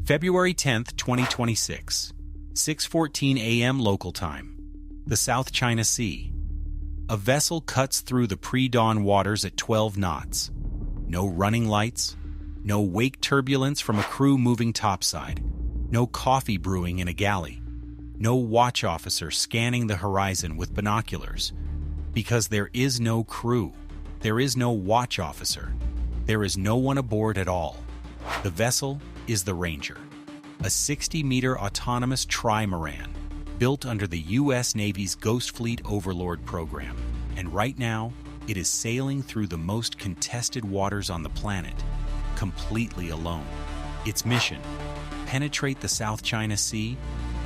February 10th, 2026, 6:14 a.m. local time. The South China Sea. A vessel cuts through the pre-dawn waters at 12 knots. No running lights, no wake turbulence from a crew moving topside, no coffee brewing in a galley, no watch officer scanning the horizon with binoculars. Because there is no crew, there is no watch officer, there is no one aboard at all. The vessel is the Ranger, a 60-meter autonomous trimaran built under the U.S. Navy's Ghost Fleet Overlord program. And right now, it is sailing through the most contested waters on the planet, completely alone. Its mission: penetrate the South China Sea,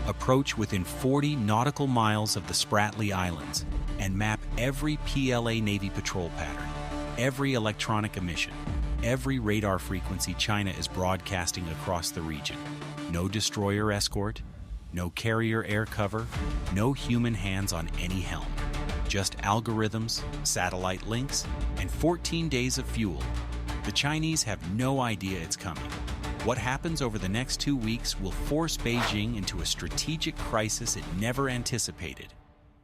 approach within 40 nautical miles of the Spratly Islands, and map every PLA Navy patrol pattern, every electronic emission, every radar frequency China is broadcasting across the region. No destroyer escort, no carrier air cover, no human hands on any helm. Just algorithms, satellite links, and 14 days of fuel. The Chinese have no idea it's coming. What happens over the next 2 weeks will force Beijing into a strategic crisis it never anticipated,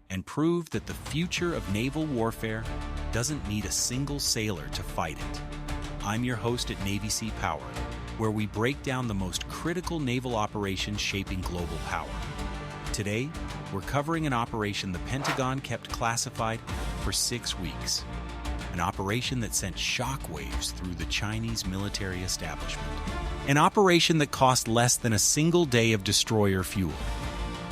and prove that the future of naval warfare doesn't need a single sailor to fight it. I'm your host at Navy Sea Power, where we break down the most critical naval operations shaping global power. Today, we're covering an operation the Pentagon kept classified for 6 weeks. An operation that sent shockwaves through the Chinese military establishment. An operation that cost less than a single day of destroyer fuel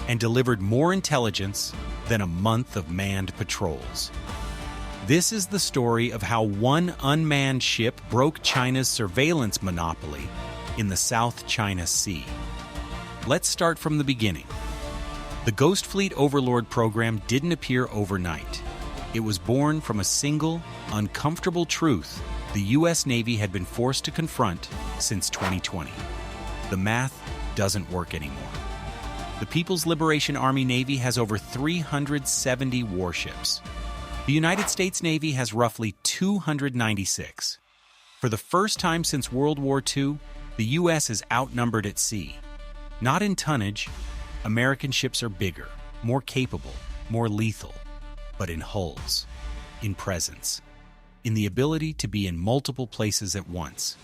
and delivered more intelligence than a month of manned patrols. This is the story of how one unmanned ship broke China's surveillance monopoly in the South China Sea. Let's start from the beginning. The Ghost Fleet Overlord program didn't appear overnight. It was born from a single, uncomfortable truth the U.S. Navy had been forced to confront since 2020. The math doesn't work anymore. The People's Liberation Army Navy has over 370 warships. The United States Navy has roughly 296. For the first time since World War II, the U.S. is outnumbered at sea. Not in tonnage, American ships are bigger, more capable, more lethal, but in hulls, in presence, in the ability to be in multiple places at once.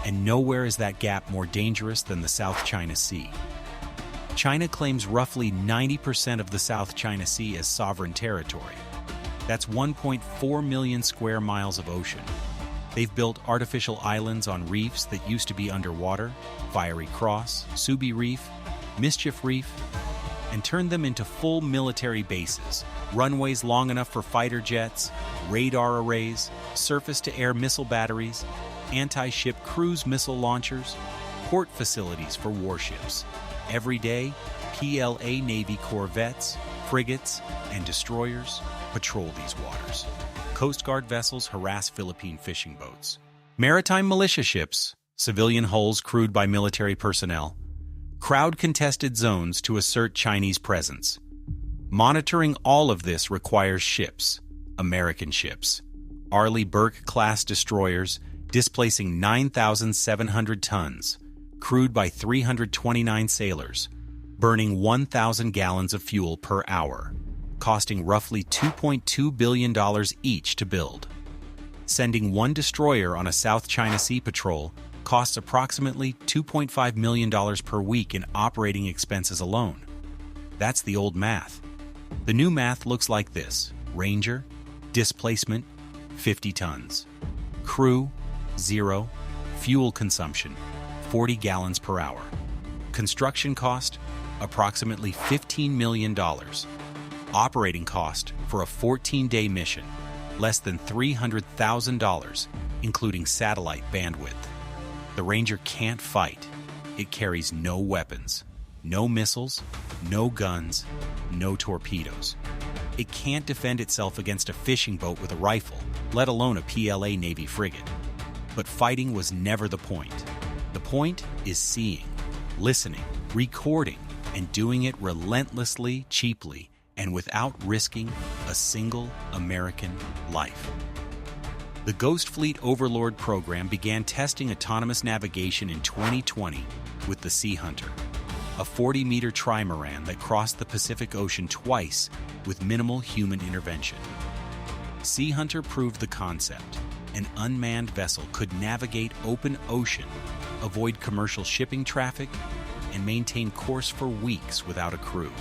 And nowhere is that gap more dangerous than the South China Sea. China claims roughly 90% of the South China Sea as sovereign territory. That's 1.4 million square miles of ocean. They've built artificial islands on reefs that used to be underwater, Fiery Cross, Subi Reef, Mischief Reef, and turned them into full military bases, runways long enough for fighter jets, radar arrays, surface-to-air missile batteries, anti-ship cruise missile launchers, port facilities for warships. Every day, PLA Navy corvettes, frigates, and destroyers patrol these waters. Coast Guard vessels harass Philippine fishing boats. Maritime militia ships, civilian hulls crewed by military personnel, crowd contested zones to assert Chinese presence. Monitoring all of this requires ships, American ships, Arleigh Burke-class destroyers displacing 9,700 tons, crewed by 329 sailors, burning 1,000 gallons of fuel per hour, costing roughly $2.2 billion each to build. Sending one destroyer on a South China Sea patrol costs approximately $2.5 million per week in operating expenses alone. That's the old math. The new math looks like this: Ranger, displacement, 50 tons. Crew, 0. Fuel consumption, 40 gallons per hour. Construction cost, approximately $15 million. Operating cost for a 14-day mission, less than $300,000, including satellite bandwidth. The Ranger can't fight. It carries no weapons, no missiles, no guns, no torpedoes. It can't defend itself against a fishing boat with a rifle, let alone a PLA Navy frigate. But fighting was never the point. The point is seeing, listening, recording, and doing it relentlessly, cheaply, and without risking a single American life. The Ghost Fleet Overlord program began testing autonomous navigation in 2020 with the Sea Hunter, a 40-meter trimaran that crossed the Pacific Ocean twice with minimal human intervention. Sea Hunter proved the concept. An unmanned vessel could navigate open ocean, avoid commercial shipping traffic, and maintain course for weeks without a crew.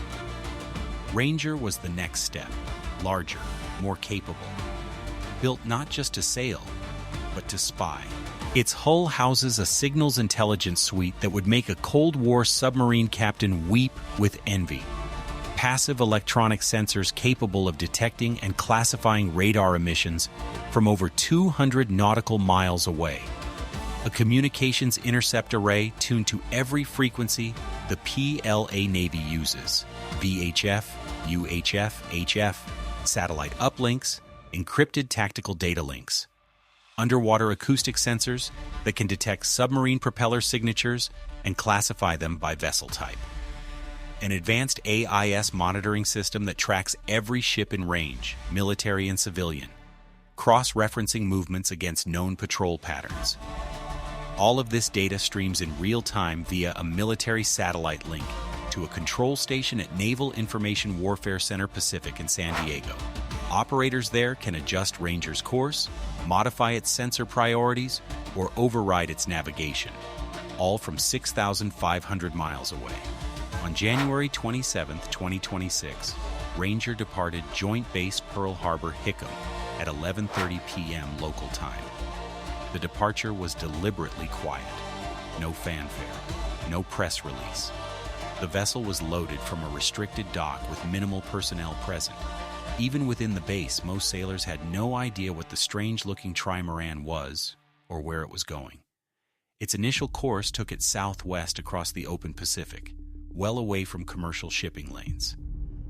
Ranger was the next step, larger, more capable. Built not just to sail, but to spy. Its hull houses a signals intelligence suite that would make a Cold War submarine captain weep with envy. Passive electronic sensors capable of detecting and classifying radar emissions from over 200 nautical miles away. A communications intercept array tuned to every frequency the PLA Navy uses: VHF, UHF, HF, satellite uplinks, encrypted tactical data links. Underwater acoustic sensors that can detect submarine propeller signatures and classify them by vessel type. An advanced AIS monitoring system that tracks every ship in range, military and civilian, cross-referencing movements against known patrol patterns. All of this data streams in real time via a military satellite link to a control station at Naval Information Warfare Center Pacific in San Diego. Operators there can adjust Ranger's course, modify its sensor priorities, or override its navigation, all from 6,500 miles away. On January 27, 2026, Ranger departed Joint Base Pearl Harbor Hickam at 11:30 p.m. local time. The departure was deliberately quiet. No fanfare, no press release. The vessel was loaded from a restricted dock with minimal personnel present. Even within the base, most sailors had no idea what the strange-looking trimaran was or where it was going. Its initial course took it southwest across the open Pacific, well away from commercial shipping lanes.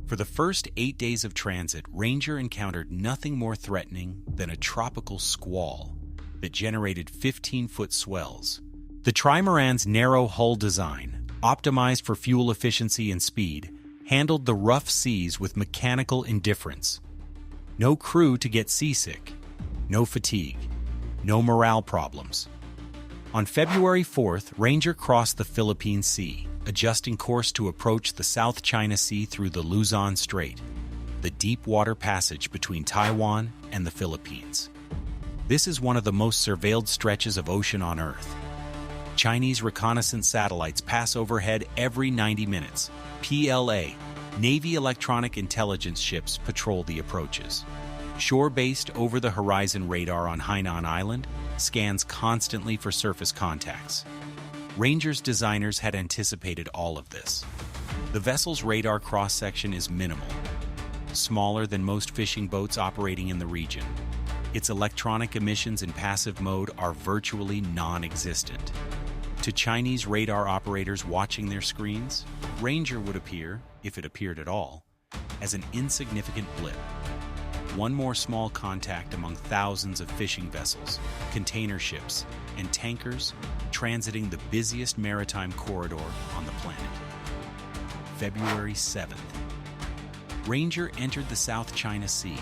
For the first 8 days of transit, Ranger encountered nothing more threatening than a tropical squall that generated 15-foot swells. The trimaran's narrow hull design, optimized for fuel efficiency and speed, handled the rough seas with mechanical indifference. No crew to get seasick, no fatigue, no morale problems. On February 4th, Ranger crossed the Philippine Sea, adjusting course to approach the South China Sea through the Luzon Strait, the deep water passage between Taiwan and the Philippines. This is one of the most surveilled stretches of ocean on Earth. Chinese reconnaissance satellites pass overhead every 90 minutes. PLA, Navy electronic intelligence ships patrol the approaches. Shore-based over-the-horizon radar on Hainan Island scans constantly for surface contacts. Ranger's designers had anticipated all of this. The vessel's radar cross-section is minimal, smaller than most fishing boats operating in the region. Its electronic emissions in passive mode are virtually non-existent. To Chinese radar operators watching their screens, Ranger would appear, if it appeared at all, as an insignificant blip. One more small contact among thousands of fishing vessels, container ships, and tankers transiting the busiest maritime corridor on the planet. February 7th. Ranger entered the South China Sea.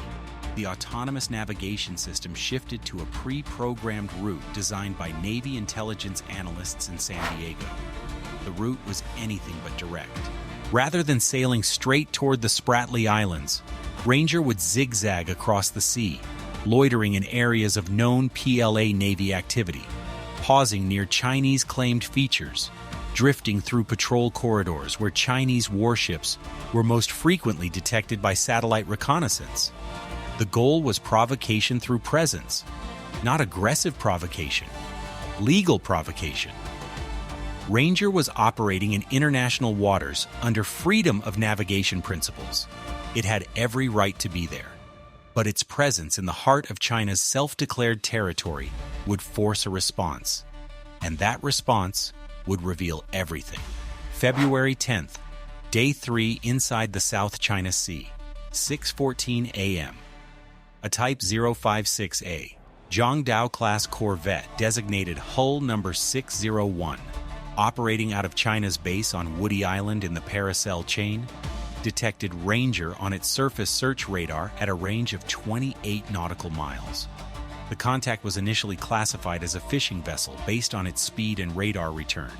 The autonomous navigation system shifted to a pre-programmed route designed by Navy intelligence analysts in San Diego. The route was anything but direct. Rather than sailing straight toward the Spratly Islands, Ranger would zigzag across the sea, loitering in areas of known PLA Navy activity, pausing near Chinese-claimed features, drifting through patrol corridors where Chinese warships were most frequently detected by satellite reconnaissance. The goal was provocation through presence, not aggressive provocation, legal provocation. Ranger was operating in international waters under freedom of navigation principles. It had every right to be there, but its presence in the heart of China's self-declared territory would force a response, and that response would reveal everything. February 10th, Day 3 inside the South China Sea, 6:14 a.m. A Type 056A, Zhongdao-class corvette designated hull number 601, operating out of China's base on Woody Island in the Paracel chain, detected Ranger on its surface search radar at a range of 28 nautical miles. The contact was initially classified as a fishing vessel based on its speed and radar return,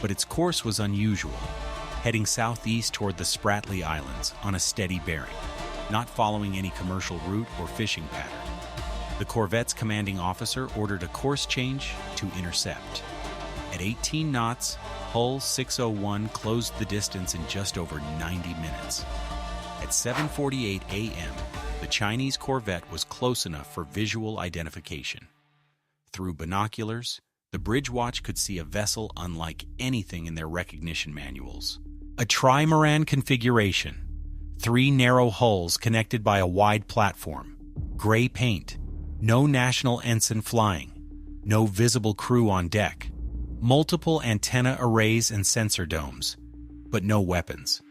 but its course was unusual, heading southeast toward the Spratly Islands on a steady bearing, not following any commercial route or fishing pattern. The corvette's commanding officer ordered a course change to intercept. At 18 knots, Hull 601 closed the distance in just over 90 minutes. At 7:48 a.m., the Chinese corvette was close enough for visual identification. Through binoculars, the bridge watch could see a vessel unlike anything in their recognition manuals. A trimaran configuration, 3 narrow hulls connected by a wide platform, gray paint, no national ensign flying, no visible crew on deck, multiple antenna arrays and sensor domes, but no weapons.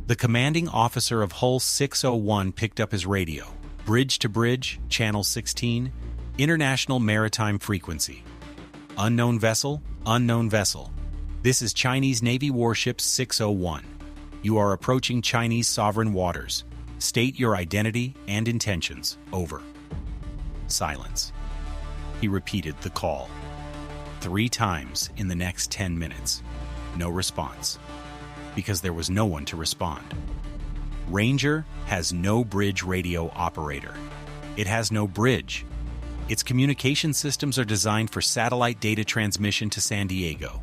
The commanding officer of Hull 601 picked up his radio. Bridge to bridge, channel 16, international maritime frequency. Unknown vessel, unknown vessel. This is Chinese Navy warship 601. You are approaching Chinese sovereign waters. State your identity and intentions. Over. Silence. He repeated the call 3 times in the next 10 minutes. No response. Because there was no one to respond. Ranger has no bridge radio operator. It has no bridge. Its communication systems are designed for satellite data transmission to San Diego,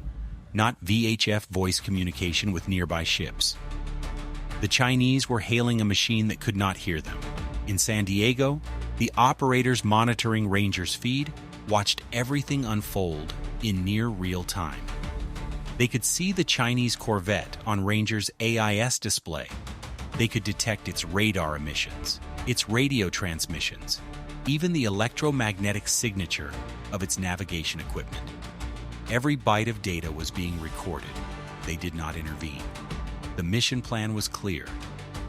not VHF voice communication with nearby ships. The Chinese were hailing a machine that could not hear them. In San Diego, the operators monitoring Ranger's feed watched everything unfold in near real time. They could see the Chinese corvette on Ranger's AIS display. They could detect its radar emissions, its radio transmissions, even the electromagnetic signature of its navigation equipment. Every byte of data was being recorded. They did not intervene. The mission plan was clear.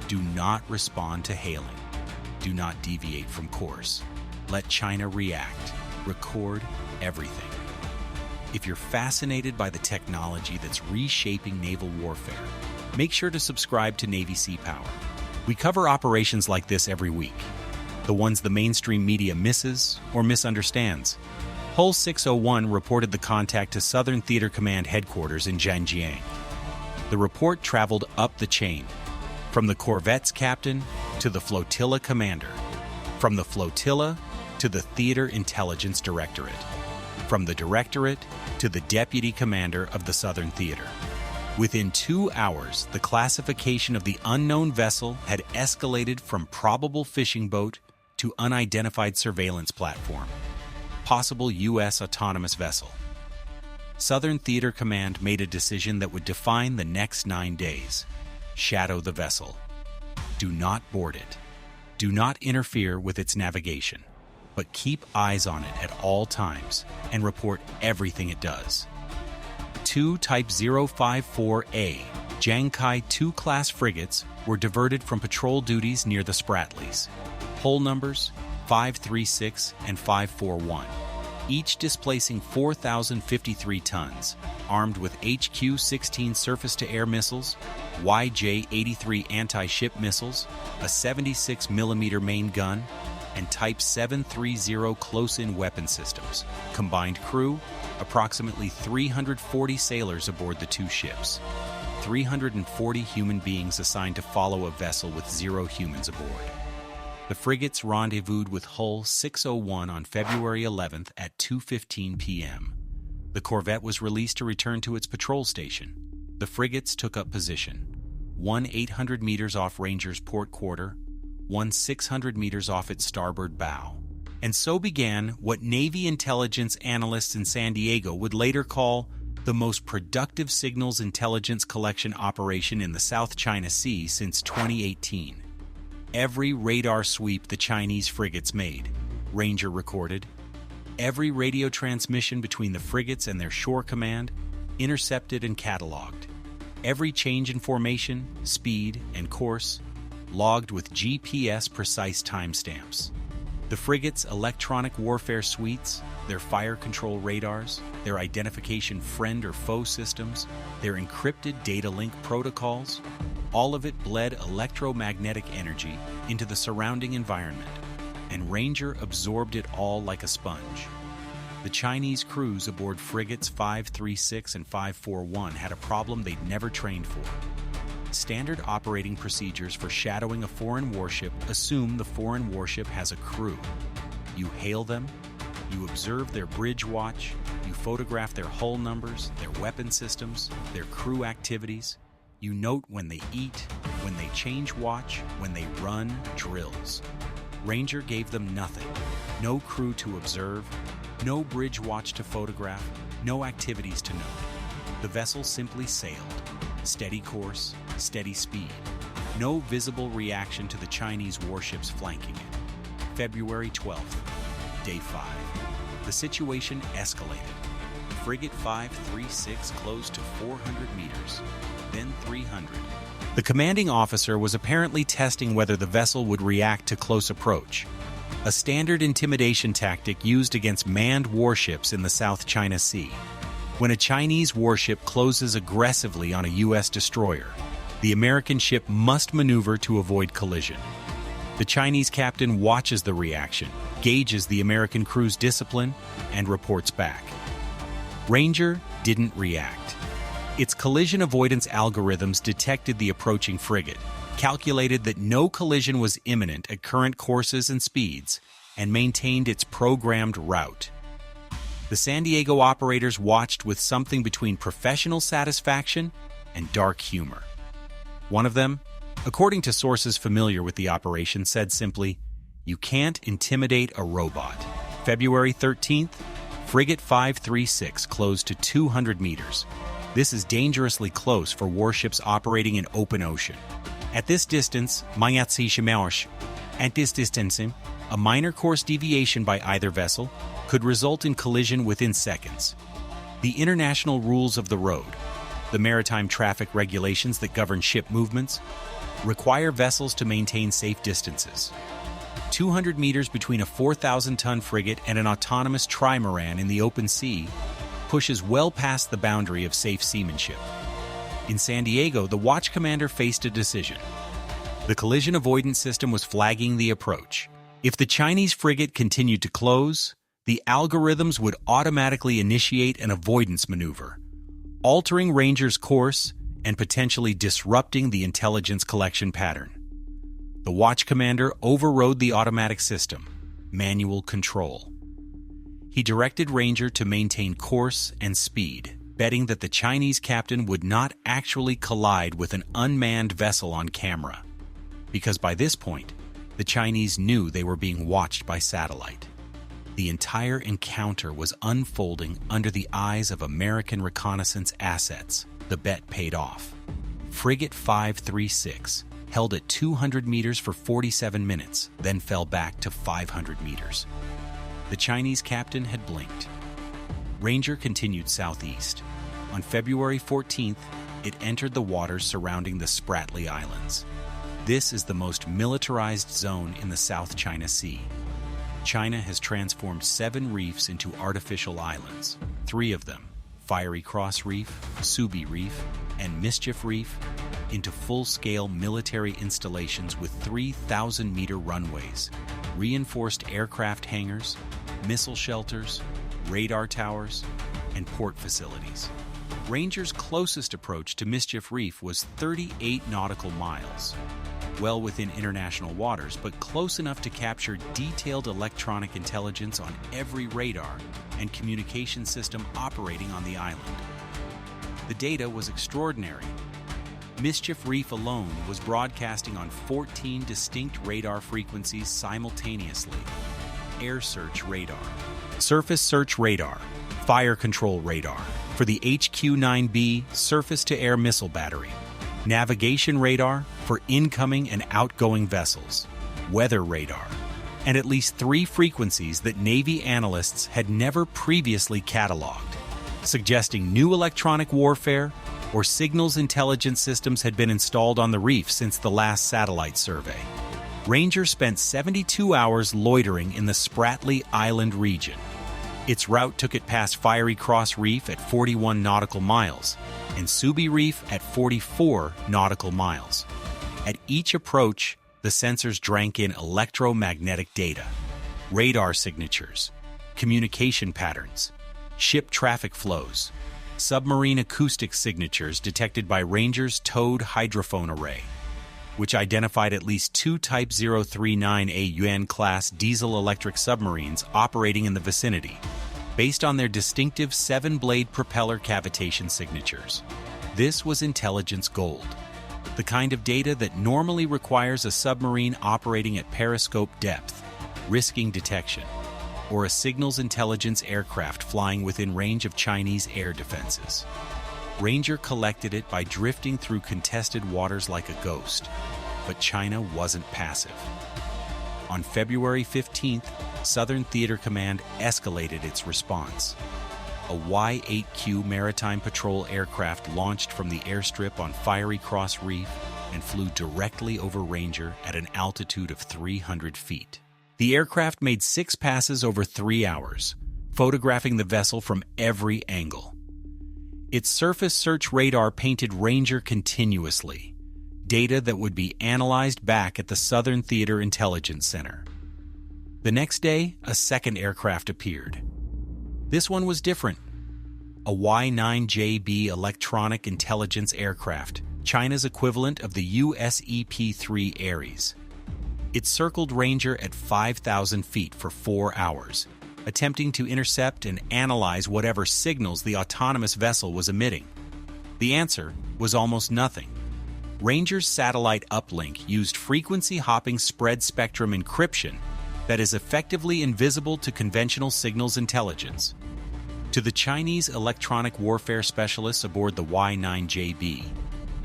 Do not respond to hailing. Do not deviate from course. Let China react. Record everything. If you're fascinated by the technology that's reshaping naval warfare, make sure to subscribe to Navy Sea Power. We cover operations like this every week, the ones the mainstream media misses or misunderstands. Hull 601 reported the contact to Southern Theater Command headquarters in Zhangjiang. The report traveled up the chain, from the corvette's captain to the flotilla commander, from the flotilla to the Theater Intelligence Directorate, from the Directorate to the Deputy Commander of the Southern Theater. Within 2 hours, the classification of the unknown vessel had escalated from probable fishing boat to unidentified surveillance platform, possible U.S. autonomous vessel. Southern Theater Command made a decision that would define the next 9 days. Shadow the vessel. Do not board it. Do not interfere with its navigation, but keep eyes on it at all times and report everything it does. 2 Type 054A Jiangkai II class frigates were diverted from patrol duties near the Spratlys. Hull numbers 536 and 541, each displacing 4,053 tons, armed with HQ-16 surface-to-air missiles, YJ-83 anti-ship missiles, a 76mm main gun, and Type 730 close-in weapon systems. Combined crew, approximately 340 sailors aboard the 2 ships. 340 human beings assigned to follow a vessel with 0 humans aboard. The frigates rendezvoused with Hull 601 on February 11th at 2:15 p.m. The corvette was released to return to its patrol station. The frigates took up position, one 800 meters off Ranger's port quarter, one 600 meters off its starboard bow. And so began what Navy intelligence analysts in San Diego would later call the most productive signals intelligence collection operation in the South China Sea since 2018. Every radar sweep the Chinese frigates made, Ranger recorded. Every radio transmission between the frigates and their shore command, intercepted and cataloged. Every change in formation, speed, and course, logged with GPS-precise timestamps. The frigates' electronic warfare suites, their fire control radars, their identification friend or foe systems, their encrypted data link protocols, all of it bled electromagnetic energy into the surrounding environment and Ranger absorbed it all like a sponge. The Chinese crews aboard frigates 536 and 541 had a problem they'd never trained for. Standard operating procedures for shadowing a foreign warship assume the foreign warship has a crew. You hail them, you observe their bridge watch, you photograph their hull numbers, their weapon systems, their crew activities. You note when they eat, when they change watch, when they run drills. Ranger gave them nothing. No crew to observe, no bridge watch to photograph, no activities to note. The vessel simply sailed. Steady course, steady speed. No visible reaction to the Chinese warships flanking it. February 12th, day 5. The situation escalated. Frigate 536 closed to 400 meters, then 300. The commanding officer was apparently testing whether the vessel would react to close approach, a standard intimidation tactic used against manned warships in the South China Sea. When a Chinese warship closes aggressively on a U.S. destroyer, the American ship must maneuver to avoid collision. The Chinese captain watches the reaction, gauges the American crew's discipline, and reports back. Ranger didn't react. Its collision avoidance algorithms detected the approaching frigate, calculated that no collision was imminent at current courses and speeds, and maintained its programmed route. The San Diego operators watched with something between professional satisfaction and dark humor. One of them, according to sources familiar with the operation, said simply, "You can't intimidate a robot." February 13th, Frigate 536 closed to 200 meters. This is dangerously close for warships operating in open ocean. At this distance, at this distance, a minor course deviation by either vessel could result in collision within seconds. The international rules of the road, the maritime traffic regulations that govern ship movements, require vessels to maintain safe distances. 200 meters between a 4,000-ton frigate and an autonomous trimaran in the open sea pushes well past the boundary of safe seamanship. In San Diego, the watch commander faced a decision. The collision avoidance system was flagging the approach. If the Chinese frigate continued to close, the algorithms would automatically initiate an avoidance maneuver, altering Ranger's course and potentially disrupting the intelligence collection pattern. The watch commander overrode the automatic system, manual control. He directed Ranger to maintain course and speed, betting that the Chinese captain would not actually collide with an unmanned vessel on camera, because by this point, the Chinese knew they were being watched by satellite. The entire encounter was unfolding under the eyes of American reconnaissance assets. The bet paid off. Frigate 536 held at 200 meters for 47 minutes, then fell back to 500 meters. The Chinese captain had blinked. Ranger continued southeast. On February 14th, it entered the waters surrounding the Spratly Islands. This is the most militarized zone in the South China Sea. China has transformed 7 reefs into artificial islands. 3 of them, Fiery Cross Reef, Subi Reef, and Mischief Reef, into full-scale military installations with 3,000-meter runways, reinforced aircraft hangars, missile shelters, radar towers, and port facilities. Ranger's closest approach to Mischief Reef was 38 nautical miles, well within international waters, but close enough to capture detailed electronic intelligence on every radar and communication system operating on the island. The data was extraordinary. Mischief Reef alone was broadcasting on 14 distinct radar frequencies simultaneously. Air search radar, surface search radar, fire control radar for the HQ-9B surface-to-air missile battery, navigation radar for incoming and outgoing vessels, weather radar, and at least 3 frequencies that Navy analysts had never previously cataloged, suggesting new electronic warfare or signals intelligence systems had been installed on the reef since the last satellite survey. Ranger spent 72 hours loitering in the Spratly Island region. Its route took it past Fiery Cross Reef at 41 nautical miles and Subi Reef at 44 nautical miles. At each approach, the sensors drank in electromagnetic data, radar signatures, communication patterns, ship traffic flows, submarine acoustic signatures detected by Ranger's towed hydrophone array, which identified at least two Type 039A Yuan-class diesel-electric submarines operating in the vicinity, based on their distinctive 7-blade propeller cavitation signatures. This was intelligence gold, the kind of data that normally requires a submarine operating at periscope depth, risking detection, or a signals intelligence aircraft flying within range of Chinese air defenses. Ranger collected it by drifting through contested waters like a ghost, but China wasn't passive. On February 15th, Southern Theater Command escalated its response. A Y-8Q maritime patrol aircraft launched from the airstrip on Fiery Cross Reef and flew directly over Ranger at an altitude of 300 feet. The aircraft made 6 passes over 3 hours, photographing the vessel from every angle. Its surface search radar painted Ranger continuously, data that would be analyzed back at the Southern Theater Intelligence Center. The next day, a second aircraft appeared. This one was different. A Y-9JB electronic intelligence aircraft, China's equivalent of the USEP-3 Ares. It circled Ranger at 5,000 feet for 4 hours, attempting to intercept and analyze whatever signals the autonomous vessel was emitting. The answer was almost nothing. Ranger's satellite uplink used frequency-hopping spread spectrum encryption that is effectively invisible to conventional signals intelligence. To the Chinese electronic warfare specialists aboard the Y-9JB,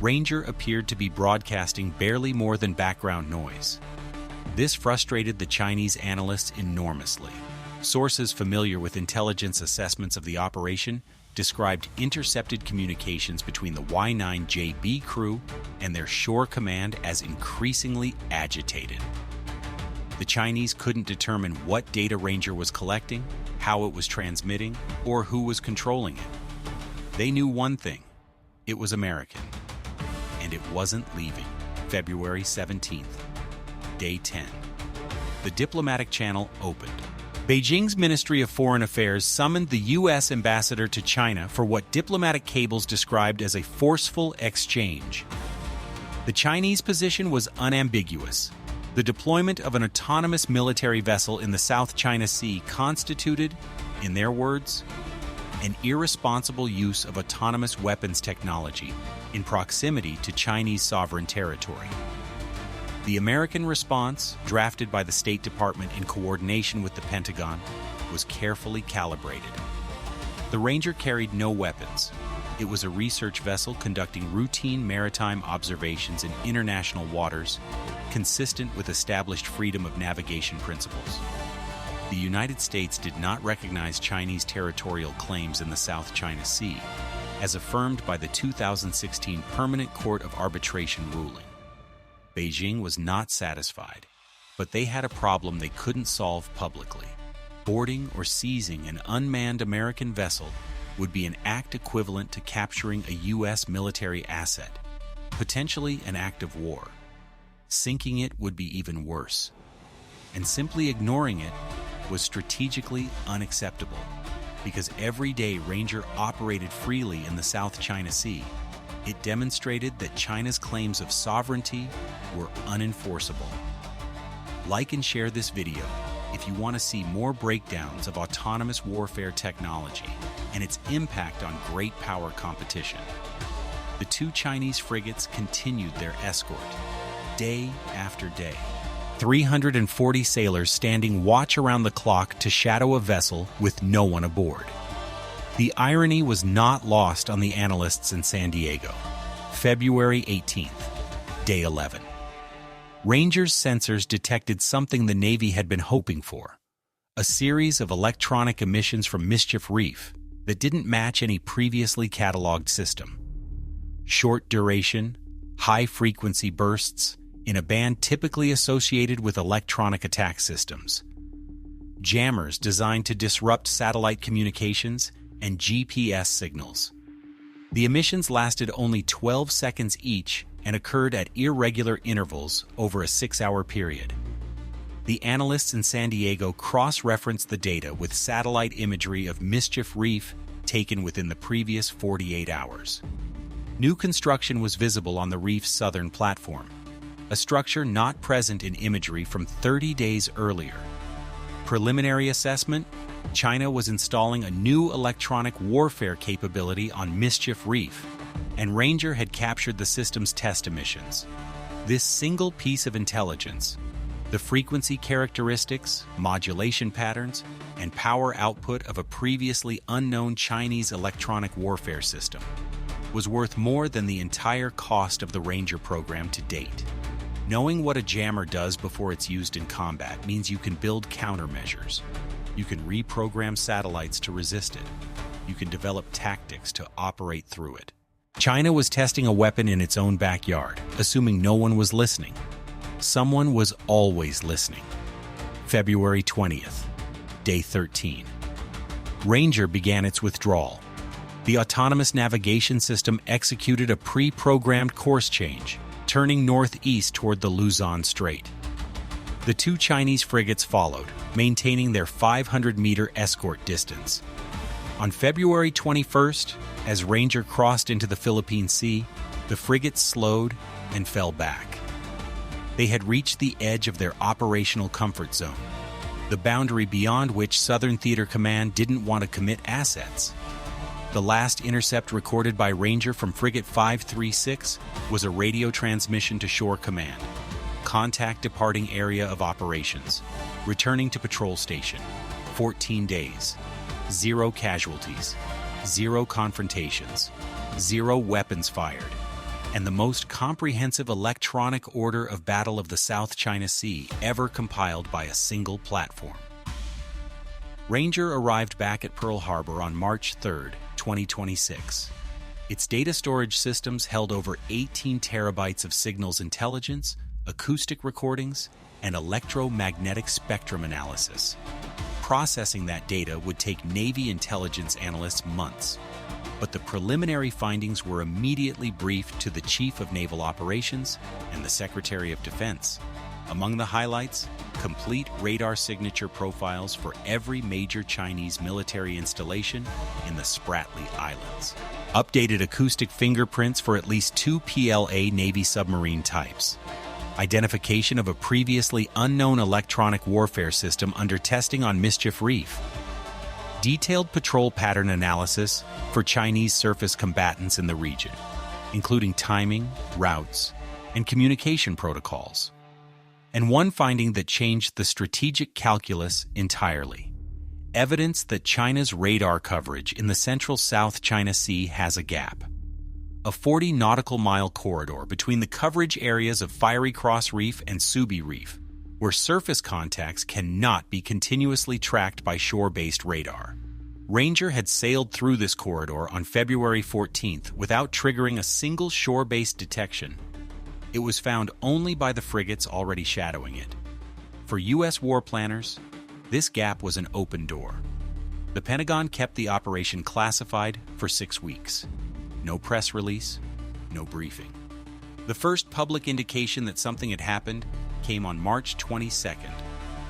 Ranger appeared to be broadcasting barely more than background noise. This frustrated the Chinese analysts enormously. Sources familiar with intelligence assessments of the operation described intercepted communications between the Y-9JB crew and their shore command as increasingly agitated. The Chinese couldn't determine what data Ranger was collecting, how it was transmitting, or who was controlling it. They knew one thing: it was American. And it wasn't leaving. February 17th. Day 10. The diplomatic channel opened. Beijing's Ministry of Foreign Affairs summoned the U.S. ambassador to China for what diplomatic cables described as a forceful exchange. The Chinese position was unambiguous. The deployment of an autonomous military vessel in the South China Sea constituted, in their words, an irresponsible use of autonomous weapons technology in proximity to Chinese sovereign territory. The American response, drafted by the State Department in coordination with the Pentagon, was carefully calibrated. The Ranger carried no weapons. It was a research vessel conducting routine maritime observations in international waters, consistent with established freedom of navigation principles. The United States did not recognize Chinese territorial claims in the South China Sea, as affirmed by the 2016 Permanent Court of Arbitration ruling. Beijing was not satisfied, but they had a problem they couldn't solve publicly. Boarding or seizing an unmanned American vessel would be an act equivalent to capturing a U.S. military asset, potentially an act of war. Sinking it would be even worse. And simply ignoring it was strategically unacceptable, because every day Ranger operated freely in the South China Sea, it demonstrated that China's claims of sovereignty were unenforceable. Like and share this video if you want to see more breakdowns of autonomous warfare technology and its impact on great power competition. The 2 Chinese frigates continued their escort, day after day. 340 sailors standing watch around the clock to shadow a vessel with no one aboard. The irony was not lost on the analysts in San Diego. February 18th, day 11. Ranger's sensors detected something the Navy had been hoping for: a series of electronic emissions from Mischief Reef that didn't match any previously cataloged system. Short duration, high-frequency bursts in a band typically associated with electronic attack systems. Jammers designed to disrupt satellite communications and GPS signals. The emissions lasted only 12 seconds each and occurred at irregular intervals over a 6-hour period. The analysts in San Diego cross-referenced the data with satellite imagery of Mischief Reef taken within the previous 48 hours. New construction was visible on the reef's southern platform, a structure not present in imagery from 30 days earlier. Preliminary assessment: China was installing a new electronic warfare capability on Mischief Reef, and Ranger had captured the system's test emissions. This single piece of intelligence, the frequency characteristics, modulation patterns, and power output of a previously unknown Chinese electronic warfare system, was worth more than the entire cost of the Ranger program to date. Knowing what a jammer does before it's used in combat means you can build countermeasures. You can reprogram satellites to resist it. You can develop tactics to operate through it. China was testing a weapon in its own backyard, assuming no one was listening. Someone was always listening. February 20th, day 13. Ranger began its withdrawal. The autonomous navigation system executed a pre-programmed course change, turning northeast toward the Luzon Strait. The two Chinese frigates followed, maintaining their 500-meter escort distance. On February 21st, as Ranger crossed into the Philippine Sea, the frigates slowed and fell back. They had reached the edge of their operational comfort zone, the boundary beyond which Southern Theater Command didn't want to commit assets. The last intercept recorded by Ranger from Frigate 536 was a radio transmission to Shore Command. Contact departing area of operations. Returning to patrol station. 14 days. 0 casualties. 0 confrontations. 0 weapons fired. And the most comprehensive electronic order of battle of the South China Sea ever compiled by a single platform. Ranger arrived back at Pearl Harbor on March 3, 2026. Its data storage systems held over 18 terabytes of signals intelligence, acoustic recordings, and electromagnetic spectrum analysis. Processing that data would take Navy intelligence analysts months, but the preliminary findings were immediately briefed to the Chief of Naval Operations and the Secretary of Defense. Among the highlights, complete radar signature profiles for every major Chinese military installation in the Spratly Islands. Updated acoustic fingerprints for at least 2 PLA Navy submarine types. Identification of a previously unknown electronic warfare system under testing on Mischief Reef. Detailed patrol pattern analysis for Chinese surface combatants in the region, including timing, routes, and communication protocols. And one finding that changed the strategic calculus entirely. Evidence that China's radar coverage in the central South China Sea has a gap. A 40 nautical mile corridor between the coverage areas of Fiery Cross Reef and Subi Reef, where surface contacts cannot be continuously tracked by shore-based radar. Ranger had sailed through this corridor on February 14th without triggering a single shore-based detection. It was found only by the frigates already shadowing it. For U.S. war planners, this gap was an open door. The Pentagon kept the operation classified for 6 weeks. No press release, no briefing. The first public indication that something had happened came on March 22nd,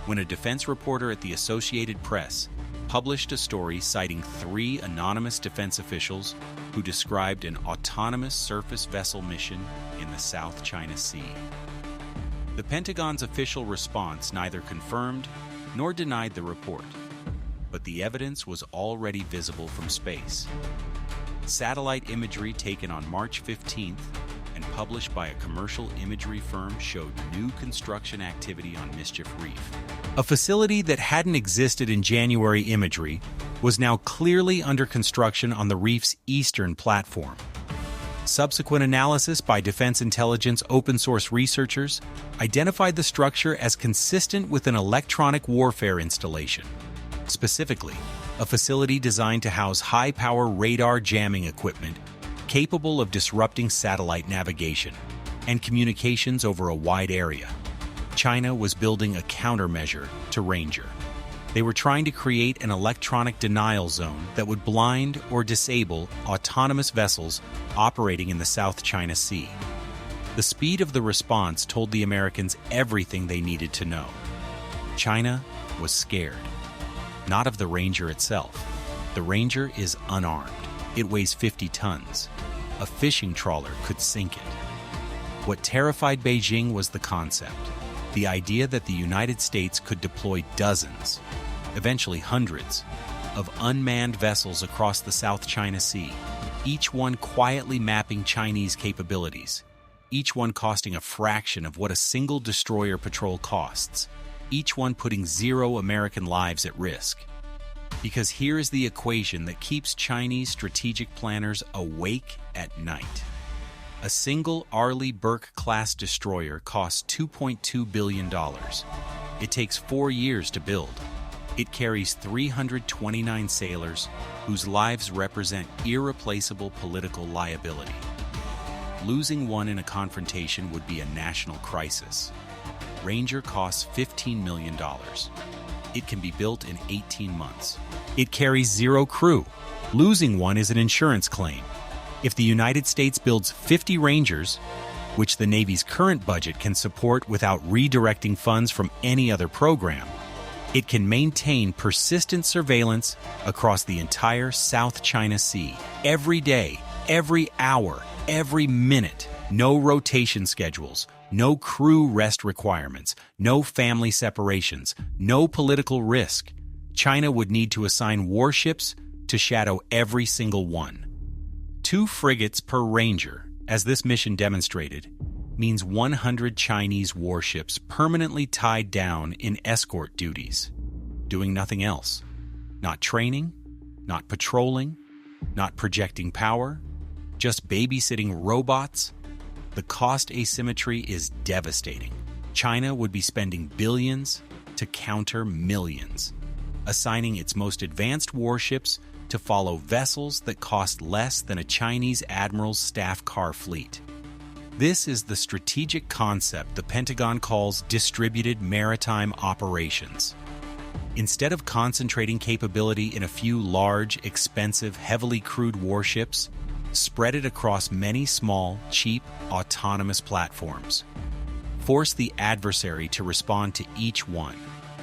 when a defense reporter at the Associated Press published a story citing 3 anonymous defense officials who described an autonomous surface vessel mission in the South China Sea. The Pentagon's official response neither confirmed nor denied the report, but the evidence was already visible from space. Satellite imagery taken on March 15th and published by a commercial imagery firm showed new construction activity on Mischief Reef. A facility that hadn't existed in January imagery was now clearly under construction on the reef's eastern platform. Subsequent analysis by Defense Intelligence open-source researchers identified the structure as consistent with an electronic warfare installation. Specifically, a facility designed to house high-power radar jamming equipment capable of disrupting satellite navigation and communications over a wide area. China was building a countermeasure to Ranger. They were trying to create an electronic denial zone that would blind or disable autonomous vessels operating in the South China Sea. The speed of the response told the Americans everything they needed to know. China was scared. Not of the Ranger itself. The Ranger is unarmed. It weighs 50 tons. A fishing trawler could sink it. What terrified Beijing was the concept. The idea that the United States could deploy dozens, eventually hundreds, of unmanned vessels across the South China Sea, each one quietly mapping Chinese capabilities, each one costing a fraction of what a single destroyer patrol costs, each one putting 0 American lives at risk. Because here is the equation that keeps Chinese strategic planners awake at night. A single Arleigh Burke-class destroyer costs $2.2 billion. It takes 4 years to build. It carries 329 sailors whose lives represent irreplaceable political liability. Losing one in a confrontation would be a national crisis. Ranger costs $15 million. It can be built in 18 months. It carries 0 crew. Losing one is an insurance claim. If the United States builds 50 Rangers, which the Navy's current budget can support without redirecting funds from any other program, it can maintain persistent surveillance across the entire South China Sea, every day, every hour, every minute. No rotation schedules, no crew rest requirements, no family separations, no political risk. China would need to assign warships to shadow every single one. 2 frigates per Ranger, as this mission demonstrated, means 100 Chinese warships permanently tied down in escort duties, doing nothing else. Not training, not patrolling, not projecting power, just babysitting robots. The cost asymmetry is devastating. China would be spending billions to counter millions, assigning its most advanced warships to follow vessels that cost less than a Chinese admiral's staff car fleet. This is the strategic concept the Pentagon calls distributed maritime operations. Instead of concentrating capability in a few large, expensive, heavily crewed warships, spread it across many small, cheap, autonomous platforms. Force the adversary to respond to each one.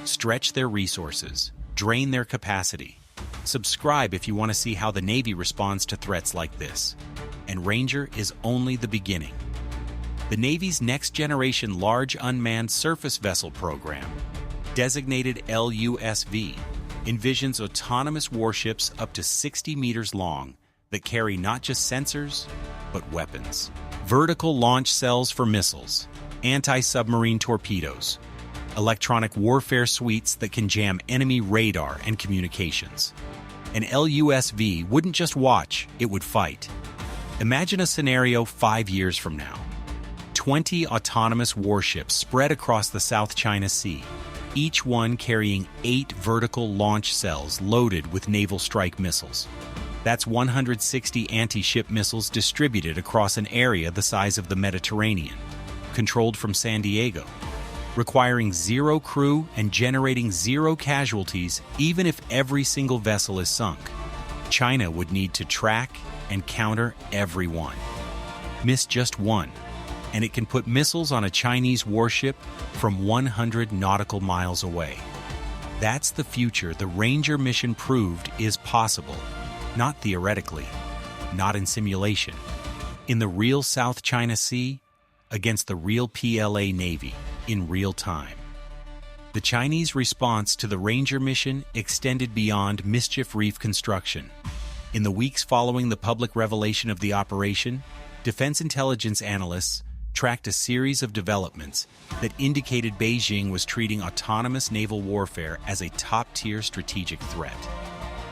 Stretch their resources. Drain their capacity. Subscribe if you want to see how the Navy responds to threats like this. And Ranger is only the beginning. The Navy's next-generation large unmanned surface vessel program, designated LUSV, envisions autonomous warships up to 60 meters long that carry not just sensors, but weapons. Vertical launch cells for missiles, anti-submarine torpedoes, electronic warfare suites that can jam enemy radar and communications. An LUSV wouldn't just watch, it would fight. Imagine a scenario 5 years from now. 20 autonomous warships spread across the South China Sea, each one carrying 8 vertical launch cells loaded with naval strike missiles. That's 160 anti-ship missiles distributed across an area the size of the Mediterranean, controlled from San Diego, requiring 0 crew and generating 0 casualties even if every single vessel is sunk. China would need to track and counter every one. Miss just one, and it can put missiles on a Chinese warship from 100 nautical miles away. That's the future the Ranger mission proved is possible. Not theoretically, not in simulation. In the real South China Sea, against the real PLA Navy, in real time. The Chinese response to the Ranger mission extended beyond Mischief Reef construction. In the weeks following the public revelation of the operation, defense intelligence analysts tracked a series of developments that indicated Beijing was treating autonomous naval warfare as a top-tier strategic threat.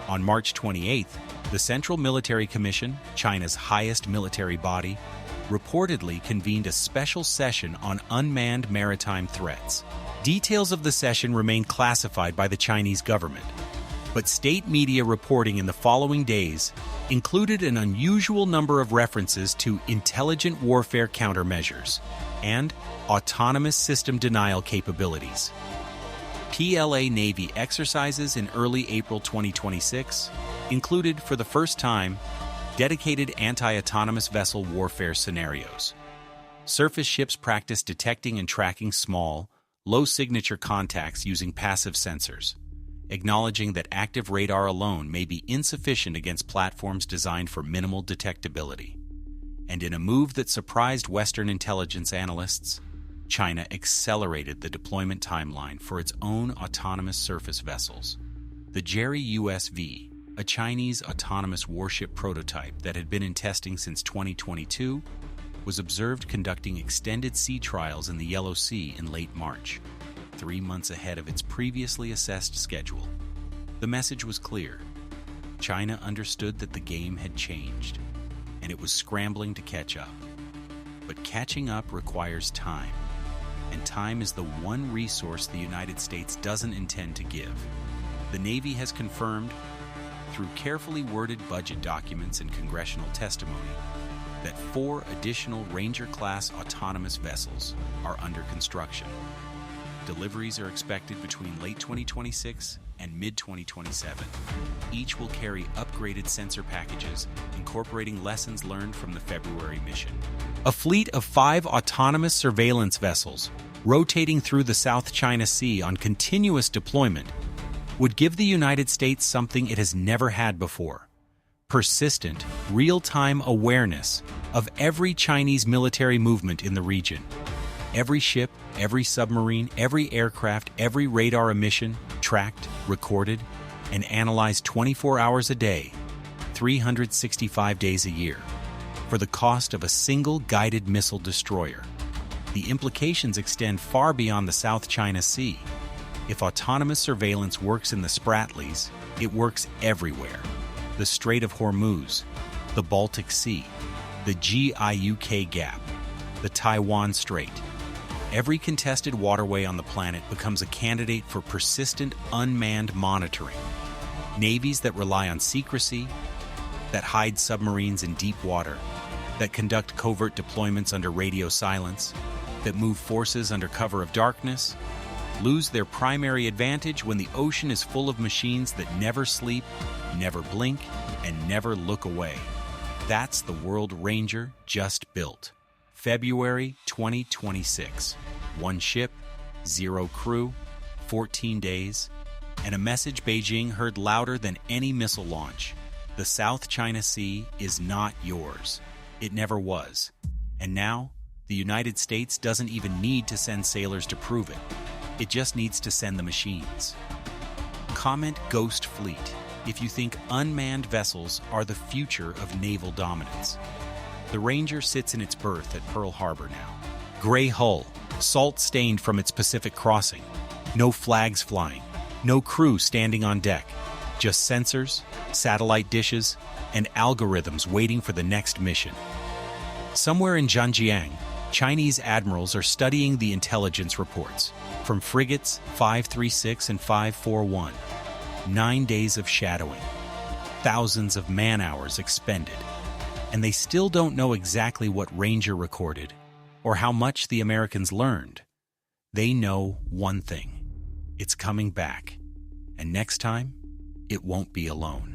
On March 28th, the Central Military Commission, China's highest military body, reportedly convened a special session on unmanned maritime threats. Details of the session remain classified by the Chinese government, but state media reporting in the following days included an unusual number of references to intelligent warfare countermeasures and autonomous system denial capabilities. PLA Navy exercises in early April 2026 included, for the first time, dedicated anti-autonomous vessel warfare scenarios. Surface ships practice detecting and tracking small, low-signature contacts using passive sensors, acknowledging that active radar alone may be insufficient against platforms designed for minimal detectability. And in a move that surprised Western intelligence analysts, China accelerated the deployment timeline for its own autonomous surface vessels. The Jerry USV, a Chinese autonomous warship prototype that had been in testing since 2022, was observed conducting extended sea trials in the Yellow Sea in late March, 3 months ahead of its previously assessed schedule. The message was clear. China understood that the game had changed, and it was scrambling to catch up. But catching up requires time, and time is the one resource the United States doesn't intend to give. The Navy has confirmed, through carefully worded budget documents and congressional testimony, that 4 additional Ranger-class autonomous vessels are under construction. Deliveries are expected between late 2026 and mid-2027. Each will carry upgraded sensor packages incorporating lessons learned from the February mission. A fleet of 5 autonomous surveillance vessels rotating through the South China Sea on continuous deployment would give the United States something it has never had before: persistent, real-time awareness of every Chinese military movement in the region. Every ship, every submarine, every aircraft, every radar emission tracked, recorded, and analyzed 24 hours a day, 365 days a year, for the cost of a single guided missile destroyer. The implications extend far beyond the South China Sea. If autonomous surveillance works in the Spratlys, it works everywhere. The Strait of Hormuz, the Baltic Sea, the GIUK Gap, the Taiwan Strait. Every contested waterway on the planet becomes a candidate for persistent, unmanned monitoring. Navies that rely on secrecy, that hide submarines in deep water, that conduct covert deployments under radio silence, that move forces under cover of darkness, lose their primary advantage when the ocean is full of machines that never sleep, never blink, and never look away. That's the World Ranger just built. February 2026. 1 ship, 0 crew, 14 days, and a message Beijing heard louder than any missile launch. The South China Sea is not yours. It never was. And now, the United States doesn't even need to send sailors to prove it. It just needs to send the machines. Comment Ghost Fleet if you think unmanned vessels are the future of naval dominance. The Ranger sits in its berth at Pearl Harbor now. Gray hull, salt-stained from its Pacific crossing. No flags flying, no crew standing on deck. Just sensors, satellite dishes, and algorithms waiting for the next mission. Somewhere in Zhanjiang, Chinese admirals are studying the intelligence reports from frigates 536 and 541. 9 days of shadowing, thousands of man-hours expended, and they still don't know exactly what Ranger recorded or how much the Americans learned. They know one thing: it's coming back, and next time, it won't be alone.